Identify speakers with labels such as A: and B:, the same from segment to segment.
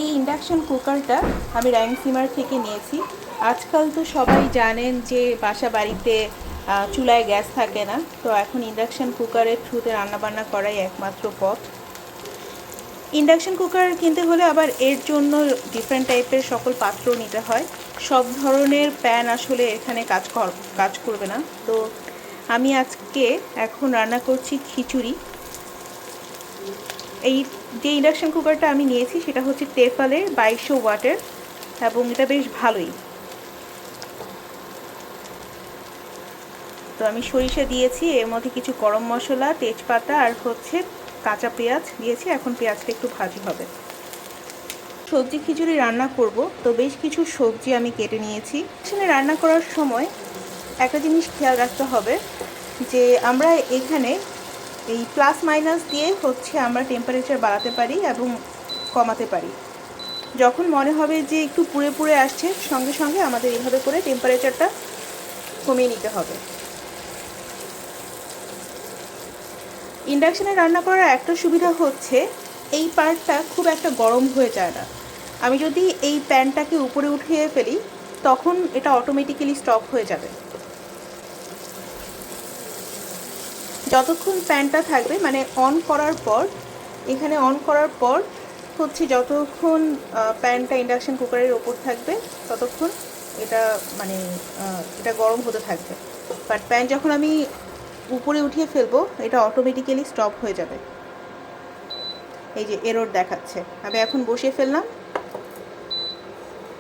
A: এই ইন্ডাকশন কুকারটা আমি র্যাংসিমার থেকে নিয়েছি। আজকাল তো সবাই জানেন যে বাসা বাড়িতে চুলায় গ্যাস থাকে না, তো এখন ইন্ডাকশন কুকারের থ্রুতে রান্নাবান্না করাই একমাত্র পথ। ইন্ডাকশন কুকার কিনতে হলে আবার এর জন্য ডিফারেন্ট টাইপের সকল পাত্র নিতে হয়। সব ধরনের প্যান আসলে এখানে কাজ করবে না। তো আমি আজকে এখন রান্না করছি খিচুড়ি। এই যে ইন্ডাকশন কুকারটা আমি নিয়েছি সেটা হচ্ছে টেফালের 2200 ওয়াটের, এবং এটা বেশ ভালোই। তো আমি সরিষা দিয়েছি, এর মধ্যে কিছু গরম মশলা, তেজপাতা আর হচ্ছে কাঁচা পেঁয়াজ দিয়েছি। এখন পেঁয়াজটা একটু ভাজি হবে। সবজি খিচুড়ি রান্না করব, তো বেশ কিছু সবজি আমি কেটে নিয়েছি। এখানে রান্না করার সময় একটা জিনিস খেয়াল রাখতে হবে যে আমরা এখানে এই প্লাস মাইনাস দিয়ে হচ্ছে আমরা টেম্পারেচার বাড়াতে পারি এবং কমাতে পারি। যখন মনে হবে যে একটু পুড়ে পুড়ে আসছে, সঙ্গে সঙ্গে আমাদের এইভাবে করে টেম্পারেচারটা কমিয়ে নিতে হবে। ইন্ডাকশানে রান্না করার একটা সুবিধা হচ্ছে এই পার্টটা খুব একটা গরম হয়ে যায় না। আমি যদি এই প্যানটাকে উপরে উঠিয়ে ফেলি তখন এটা অটোমেটিক্যালি স্টপ হয়ে যাবে। যতক্ষণ প্যানটা থাকবে, মানে অন করার পর, এখানে অন করার পর হচ্ছে যতক্ষণ প্যানটা ইন্ডাকশন কুকারের ওপর থাকবে ততক্ষণ এটা মানে এটা গরম হতে থাকবে। বাট প্যান যখন আমি উপরে উঠিয়ে ফেলবো এটা অটোমেটিক্যালি স্টপ হয়ে যাবে। এই যে এরর দেখাচ্ছে, আমি এখন বসিয়ে ফেললাম,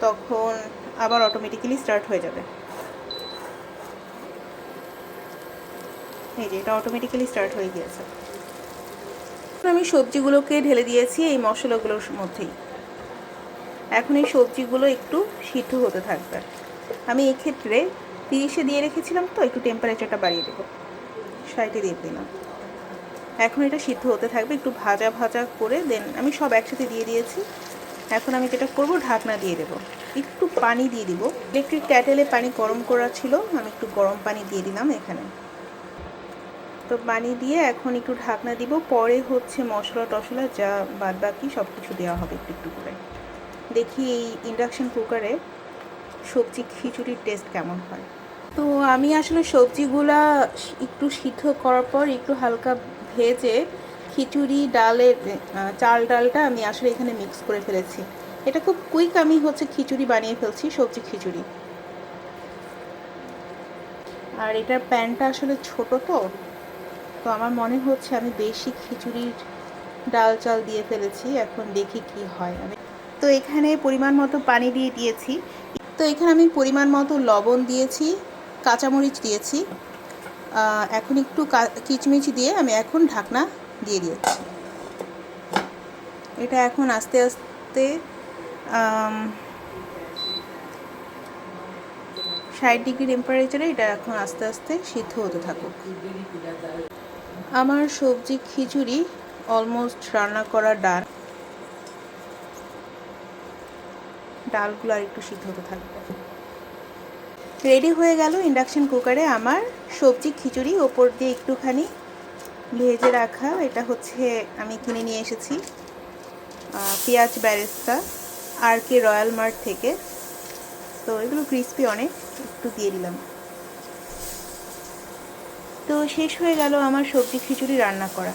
A: তখন আবার অটোমেটিক্যালি স্টার্ট হয়ে যাবে। এই যে এটা অটোমেটিক্যালি স্টার্ট হয়ে গিয়েছে। আমি সবজিগুলোকে ঢেলে দিয়েছি এই মশলাগুলোর মধ্যেই। এখন এই সবজিগুলো একটু সিদ্ধ হতে থাকবে। আমি এক্ষেত্রে 30-এ দিয়ে রেখেছিলাম, তো একটু টেম্পারেচারটা বাড়িয়ে দেবো, 60-এ দিয়ে দিলাম। এখন এটা সিদ্ধ হতে থাকবে একটু ভাজা ভাজা করে। দেন আমি সব একসাথে দিয়ে দিয়েছি। এখন আমি যেটা করব, ঢাকনা দিয়ে দেবো, একটু পানি দিয়ে দিব। ইলেকট্রিক ক্যাটেলে পানি গরম করা ছিল, আমি একটু গরম পানি দিয়ে দিলাম এখানে। তো পানি দিয়ে এখন একটু ঢাকনা দিব, পরে হচ্ছে মশলা টশলা যা বাদ বাকি সব কিছু দেওয়া হবে একটু একটু করে। দেখি এই ইন্ডাকশন কুকারে সবজি খিচুড়ির টেস্ট কেমন হয়। তো আমি আসলে সবজিগুলা একটু সিদ্ধ করার পর একটু হালকা ভেজে খিচুড়ি ডালের চাল ডালটা আমি আসলে এখানে মিক্স করে ফেলেছি। এটা খুব কুইক আমি হচ্ছে খিচুড়ি বানিয়ে ফেলছি, সবজি খিচুড়ি। আর এটার প্যানটা আসলে ছোট, তো আমার মনে হচ্ছে আমি বেশি খিচুড়ির ডাল চাল দিয়ে ফেলেছি। এখন দেখি কি হয়। তো এখানে পরিমাণ মতো পানি দিয়ে দিয়েছি। তো এখানে আমি পরিমাণ মতো লবণ দিয়েছি, কাঁচামরিচ দিয়েছি। এখন একটু কিচমিচ দিয়ে আমি এখন ঢাকনা দিয়ে দিয়েছি। এটা এখন আস্তে আস্তে 60 ডিগ্রি টেম্পারেচারে এটা এখন আস্তে আস্তে সিদ্ধ হতে থাকুক। আমার সবজি খিচুড়ি অলমোস্ট রান্না করা ডান। ডালগুলো আর একটু সিদ্ধ হতে থাকবে। রেডি হয়ে গেল ইন্ডাকশন কুকারে আমার সবজি খিচুড়ি। ওপর দিয়ে একটুখানি ভেজে রাখা, এটা হচ্ছে আমি কিনে নিয়ে এসেছি পেঁয়াজ বেরেস্তা RK রয়্যাল মার্ট থেকে। তো এগুলো ক্রিস্পি অনেক, একটু দিয়ে দিলাম। তো শেষ হয়ে গেল আমার সবজি খিচুড়ি রান্না করা।